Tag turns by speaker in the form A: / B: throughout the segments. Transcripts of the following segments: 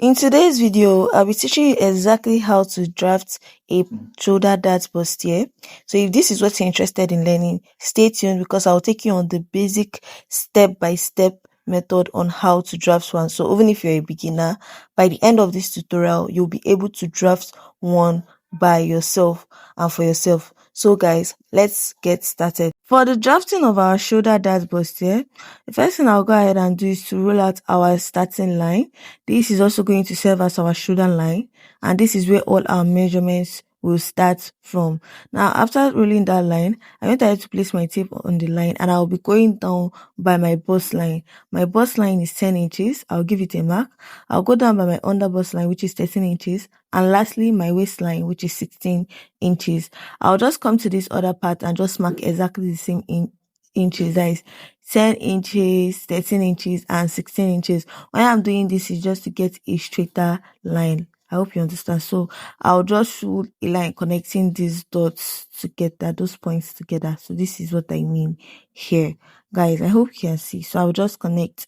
A: In today's video, I'll be teaching you exactly how to draft a shoulder dart bustier. So if this is what you're interested in learning, stay tuned because I'll take you on the basic step-by-step method on how to draft one. So even if you're a beginner, by the end of this tutorial, you'll be able to draft one by yourself and for yourself. So guys, let's get started. For the drafting of our shoulder dart bustier, the first thing I'll go ahead and do is to roll out our starting line. This is also going to serve as our shoulder line, and this is where all our measurements will start from. Now, after rolling that line, I went ahead to place my tape on the line, and I'll be going down by my bust line. My bust line is 10 inches. I'll give it a mark. I'll go down by my under bust line, which is 13 inches. And lastly, my waistline, which is 16 inches. I'll just come to this other part and just mark exactly the same inches. That is 10 inches, 13 inches, and 16 inches. Why I'm doing this is just to get a straighter line. I hope you understand. So I'll just show a line connecting these dots together, those points together. So this is what I mean here. Guys, I hope you can see. So I'll just connect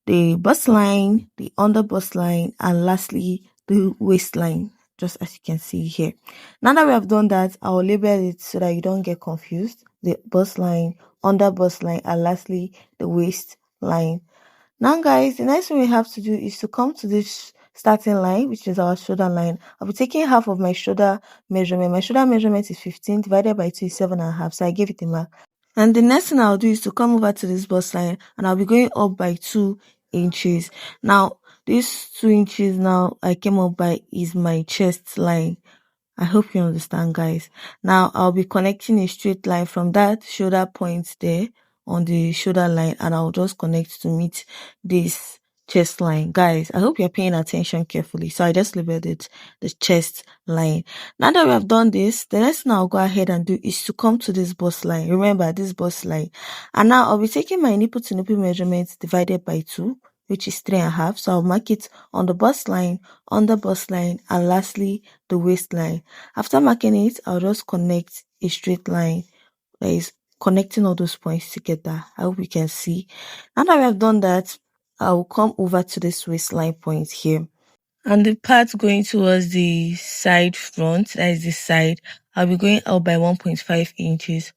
A: the bust line, the under bust line, and lastly the waistline, just as you can see here. Now that we have done that, I'll label it so that you don't get confused. The bust line, under bust line, and lastly the waistline. Now guys, the next thing we have to do is to come to this starting line, which is our shoulder line. I'll be taking half of my shoulder measurement. My shoulder measurement is 15 divided by 2 is 7.5, so I give it a mark. And the next thing I'll do is to come over to this bust line, and I'll be going up by 2 inches. Now, this 2 inches now I came up by is my chest line. I hope you understand, guys. Now, I'll be connecting a straight line from that shoulder point there on the shoulder line, and I'll just connect to meet this chest line. Guys, I hope you're paying attention carefully. So I just labeled it the chest line. Now that we have done this, the next thing I'll go ahead and do is to come to this bust line. Remember, this bust line. And now I'll be taking my nipple to nipple measurements divided by 2, which is 3.5. So I'll mark it on the bust line, on the bust line, and lastly the waistline. After marking it, I'll just connect a straight line that is connecting all those points together. I hope you can see. Now that we have done that, I will come over to this waistline point here. And the part going towards the side front, that is the side, I'll be going out by 1.5 inches.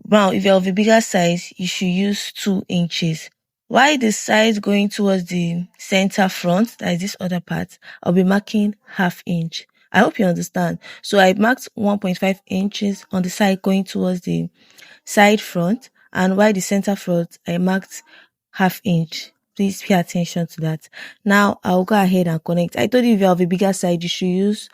A: Now, if you're of a bigger size, you should use 2 inches. While the side going towards the center front, that is this other part, I'll be marking ½ inch. I hope you understand. So I marked 1.5 inches on the side going towards the side front, and while the center front, I marked ½ inch. Please pay attention to that. Now I'll go ahead and connect. I told you if you have a bigger side, you should use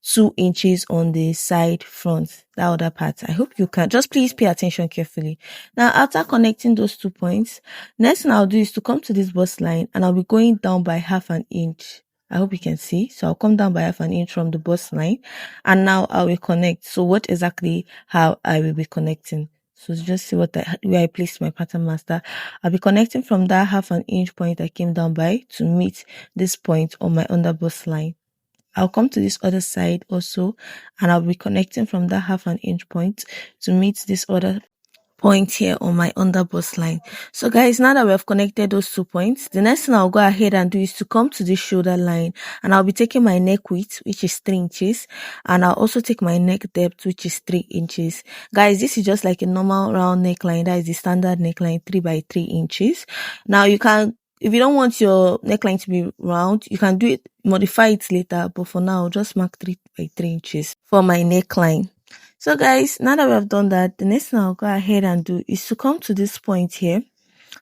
A: 2 inches on the side front, that other part. I hope you can. Just please pay attention carefully. Now, after connecting those 2 points, next thing I'll do is to come to this bust line, and I'll be going down by ½ inch. I hope you can see. So I'll come down by ½ inch from the bust line, and now I will connect. So what exactly how I will be connecting? So just see where I placed my pattern master. I'll be connecting from that ½ inch point I came down by to meet this point on my under bust line. I'll come to this other side also, and I'll be connecting from that ½ inch point to meet this other point here on my under bust line. So guys, now that we have connected those 2 points, the next thing I'll go ahead and do is to come to this shoulder line, and I'll be taking my neck width, which is 3 inches, and I'll also take my neck depth, which is 3 inches. Guys, this is just like a normal round neckline. That is the standard neckline, 3 by 3 inches. Now you can, if you don't want your neckline to be round, you can do it, modify it later, but for now, just mark 3 by 3 inches for my neckline. So guys, now that we have done that, the next thing I'll go ahead and do is to come to this point here.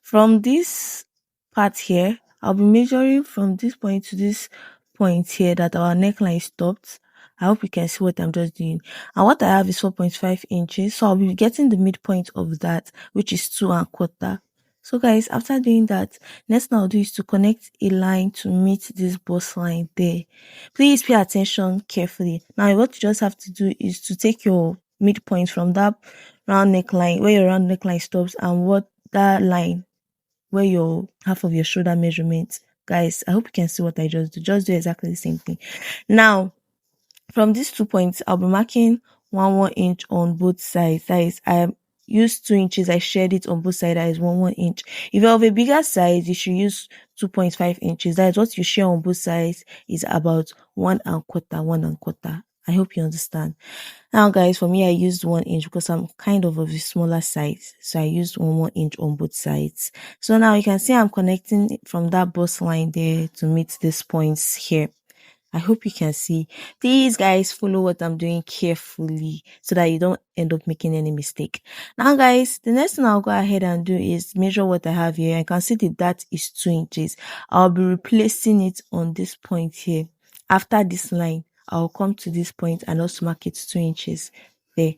A: From this part here, I'll be measuring from this point to this point here that our neckline stopped. I hope you can see what I'm just doing. And what I have is 4.5 inches. So I'll be getting the midpoint of that, which is 2¼ So guys, after doing that, next thing I'll do is to connect a line to meet this bust line there. Please pay attention carefully. Now what you just have to do is to take your midpoint from that round neckline, where your round neckline stops, and what that line, where your half of your shoulder measurement. Guys, I hope you can see what I just do. Just do exactly the same thing. Now, from these 2 points, I'll be marking 1 inch on both sides. That is, use 2 inches. I shared it on both sides. That is 1 inch. If you have a bigger size, you should use 2.5 inches. That is what you share on both sides, is about 1 1/4. I hope you understand. Now, guys, for me, I used 1 inch because I'm kind of a smaller size. So I used 1 inch on both sides. So now you can see I'm connecting from that bust line there to meet these points here. I hope you can see. Please, guys, follow what I'm doing carefully so that you don't end up making any mistake. Now, guys, the next thing I'll go ahead and do is measure what I have here. I can see that is 2 inches. I'll be replacing it on this point here. After this line, I'll come to this point and also mark it 2 inches there.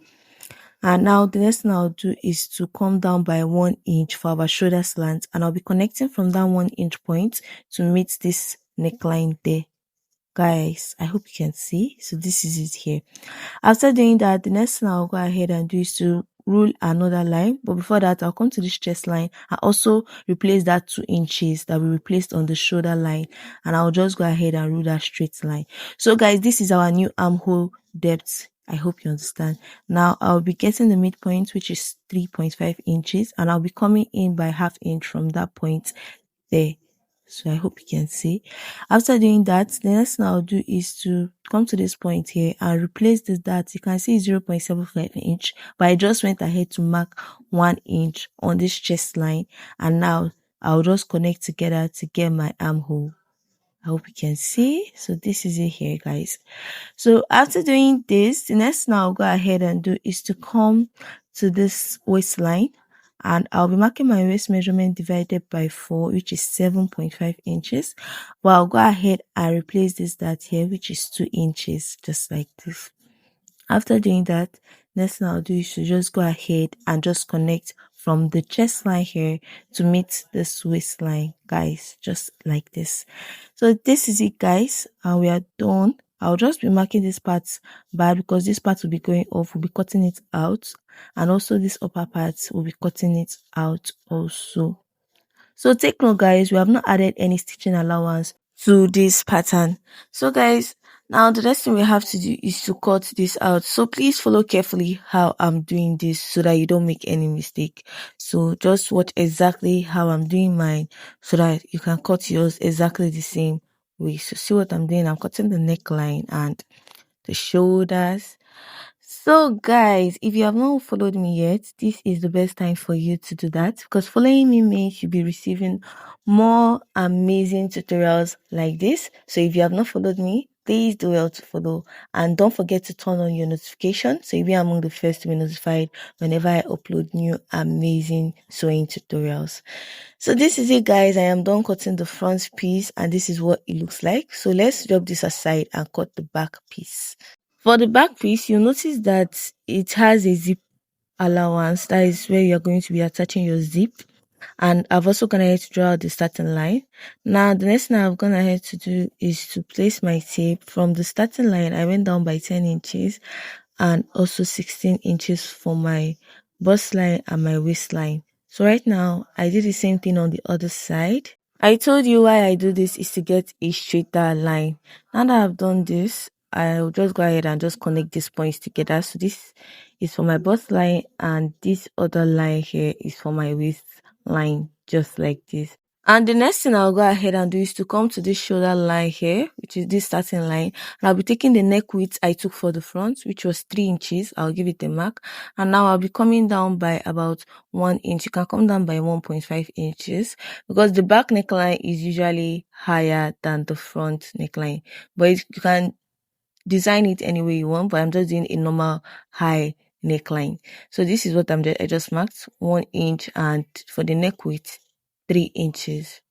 A: And now the next thing I'll do is to come down by 1 inch for our shoulder slant, and I'll be connecting from that 1 inch point to meet this neckline there. Guys, I hope you can see. So this is it here. After doing that, the next thing I'll go ahead and do is to rule another line. But before that, I'll come to this chest line and also replace that 2 inches that we replaced on the shoulder line, and I'll just go ahead and rule that straight line. So guys, this is our new armhole depth. I hope you understand. Now I'll be getting the midpoint, which is 3.5 inches, and I'll be coming in by 1/2 inch from that point there. So I hope you can see. After doing that, the next thing I'll do is to come to this point here and replace this dart. You can see 0.75 inch, but I just went ahead to mark 1 inch on this chest line, and now I'll just connect together to get my armhole. I hope you can see. So this is it here, guys. So after doing this, the next thing I'll go ahead and do is to come to this waistline, and I'll be marking my waist measurement divided by 4, which is 7.5 inches. But I'll go ahead and replace this dart here, which is 2 inches, just like this. After doing that, next thing I'll do is to just go ahead and just connect from the chest line here to meet this waistline, guys, just like this. So this is it, guys, and we are done. I'll just be marking this part bad because this part will be going off. We'll be cutting it out, and also this upper part will be cutting it out also. So take note, guys, we have not added any stitching allowance to this pattern. So guys, now the next thing we have to do is to cut this out. So please follow carefully how I'm doing this so that you don't make any mistake. So just watch exactly how I'm doing mine so that you can cut yours exactly the same way. So see what I'm doing. I'm cutting the neckline and the shoulders. So guys, if you have not followed me yet, this is the best time for you to do that, because following me means you'll be receiving more amazing tutorials like this. So if you have not followed me, please do well to follow, and don't forget to turn on your notification so you'll be among the first to be notified whenever I upload new amazing sewing tutorials. So this is it, guys. I am done cutting the front piece, and this is what it looks like. So let's drop this aside and cut the back piece. For the back piece, you'll notice that it has a zip allowance. That is where you're going to be attaching your zip. And I've also gone ahead to draw out the starting line. Now, the next thing I've gone ahead to do is to place my tape. From the starting line, I went down by 10 inches and also 16 inches for my bust line and my waistline. So right now, I did the same thing on the other side. I told you why I do this is to get a straighter line. Now that I've done this, I'll just go ahead and just connect these points together. So this is for my bust line, and this other line here is for my waist line, just like this. And the next thing I'll go ahead and do is to come to this shoulder line here, which is this starting line. And I'll be taking the neck width I took for the front, which was 3 inches. I'll give it a mark. And now I'll be coming down by about 1 inch. You can come down by 1.5 inches because the back neckline is usually higher than the front neckline. But you can design it any way you want, but I'm just doing a normal high neckline. So this is what I just marked 1 inch, and for the neck width 3 inches.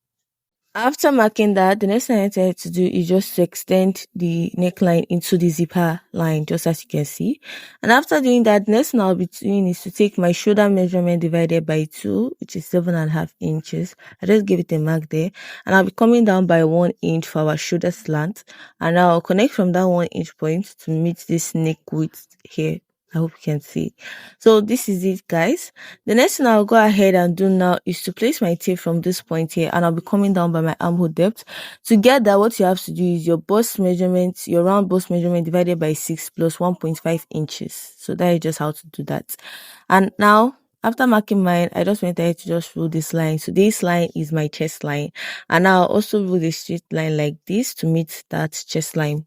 A: After marking that, the next thing I had to do is just to extend the neckline into the zipper line, just as you can see. And after doing that, the next thing I'll be doing is to take my shoulder measurement divided by 2, which is 7.5 inches. I just give it a mark there. And I'll be coming down by 1 inch for our shoulder slant. And I'll connect from that 1 inch point to meet this neck width here. I hope you can see. So this is it, guys. The next thing I'll go ahead and do now is to place my tape from this point here, and I'll be coming down by my armhole depth. To get that, what you have to do is your bust measurement, your round bust measurement divided by 6 plus 1.5 inches. So that is just how to do that. And now After marking mine, I just went ahead to just roll this line. So this line is my chest line. And I'll also roll a straight line like this to meet that chest line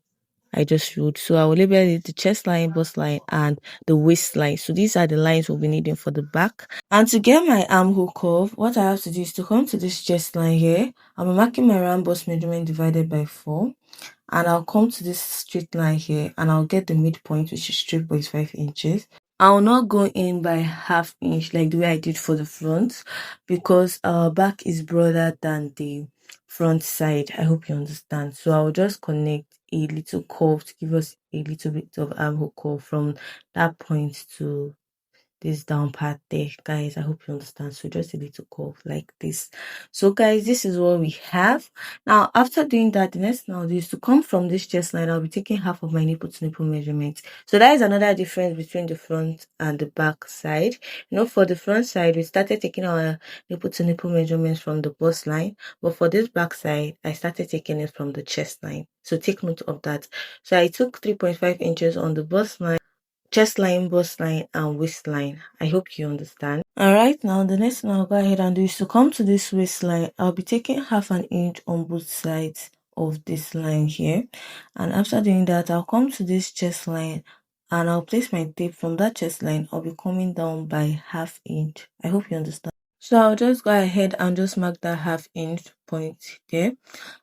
A: I just wrote. So I will label it the chest line, bust line, and the waistline. So these are the lines we'll be needing for the back. And to get my armhole curve, what I have to do is to come to this chest line here. I'll be marking my round bust measurement divided by 4. And I'll come to this straight line here and I'll get the midpoint, which is 3.5 inches. I'll not go in by half inch like the way I did for the front because our back is broader than the front side. I hope you understand. So I'll just connect a little curve to give us a little bit of armhole curve from that point to this down part there, guys. I hope you understand. So just a little curve like this. So guys, this is what we have. Now after doing that, the next thing I'll do is to come from this chest line. I'll be taking half of my nipple to nipple measurement. So that is another difference between the front and the back side. For the front side, we started taking our nipple to nipple measurements from the bust line, but for this back side, I started taking it from the chest line. So take note of that. So I took 3.5 inches on the bust line, chest line, bust line, and waistline. I hope you understand. Alright, now the next thing I'll go ahead and do is to come to this waistline. I'll be taking half an inch on both sides of this line here. And after doing that, I'll come to this chest line and I'll place my tape from that chest line. I'll be coming down by half inch. I hope you understand. So I'll just go ahead and just mark that half inch point there.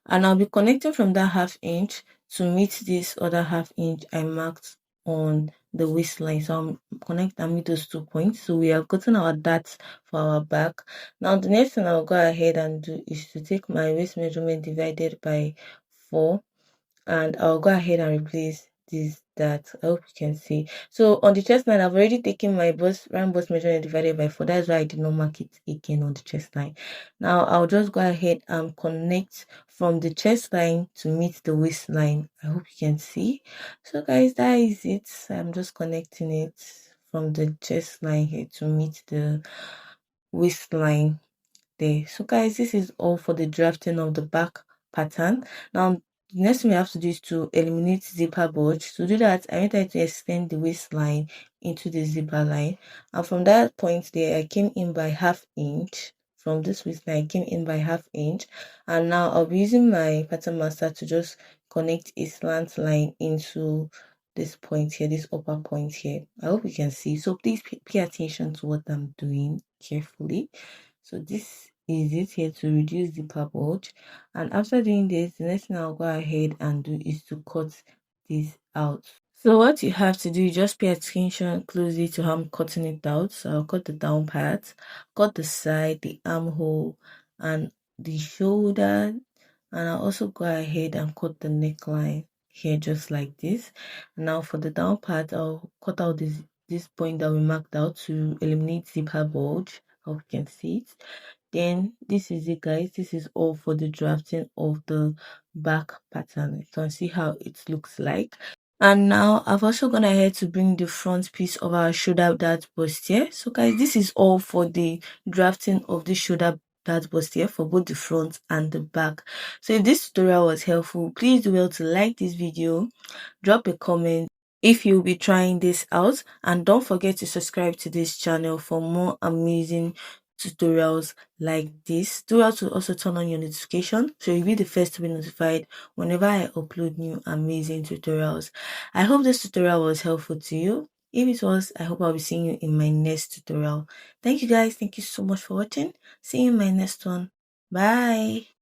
A: And I'll be connecting from that half inch to meet this other half inch I marked on the waistline. So I'm connect and meet those 2 points. So we have gotten our darts for our back. Now the next thing I'll go ahead and do is to take my waist measurement divided by 4, and I'll go ahead and replace this that. I hope you can see. So on the chest line, I've already taken my round bust measurement divided by 4. That's why I did not mark it again on the chest line. Now I'll just go ahead and connect from the chest line to meet the waistline. I hope you can see. So guys, that is it. I'm just connecting it from the chest line here to meet the waistline there. So guys, this is all for the drafting of the back pattern. Now the next thing we have to do is to eliminate zipper bulge. To do that, I went ahead to extend the waistline into the zipper line, and from that point there I came in by half inch. From this waistline I came in by half inch, and now I'll be using my pattern master to just connect a slant line into this point here, this upper point here. I hope you can see. So please pay attention to what I'm doing carefully. So this is it here to reduce the bulge. And after doing this, the next thing I'll go ahead and do is to cut this out. So what you have to do is just pay attention closely to how I'm cutting it out. So I'll cut the down part, cut the side, the armhole, and the shoulder. And I'll also go ahead and cut the neckline here just like this. Now for the down part, I'll cut out this point that we marked out to eliminate zipper bulge. Hope you can see it. Then this is it, guys. This is all for the drafting of the back pattern. You can see how it looks like. And now I've also gone ahead to bring the front piece of our shoulder dart bustier. So guys, this is all for the drafting of the shoulder dart bustier for both the front and the back. So if this tutorial was helpful, please do well to like this video, drop a comment if you'll be trying this out, and don't forget to subscribe to this channel for more amazing tutorials like this. Do well to also turn on your notification so you'll be the first to be notified whenever I upload new amazing tutorials. I hope this tutorial was helpful to you. If it was, I hope I'll be seeing you in my next tutorial. Thank you guys. Thank you so much for watching. See you in my next one. Bye.